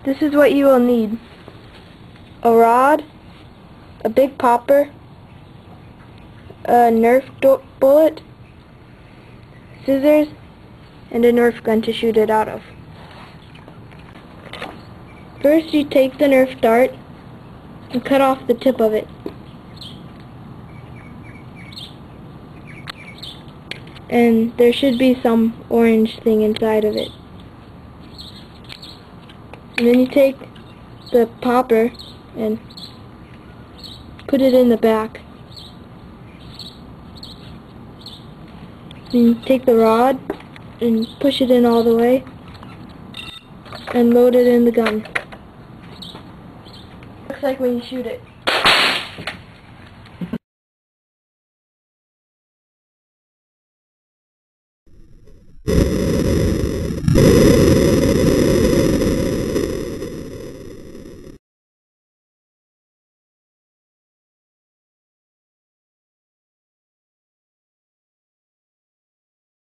This is what you will need: a rod, a big popper, a Nerf bullet, scissors, and a Nerf gun to shoot it out of. First, you take the Nerf dart and cut off the tip of it. And there should be some orange thing inside of it. And then you take the popper and put it in the back. Then you take the rod and push it in all the way and load it in the gun. Looks like when you shoot it.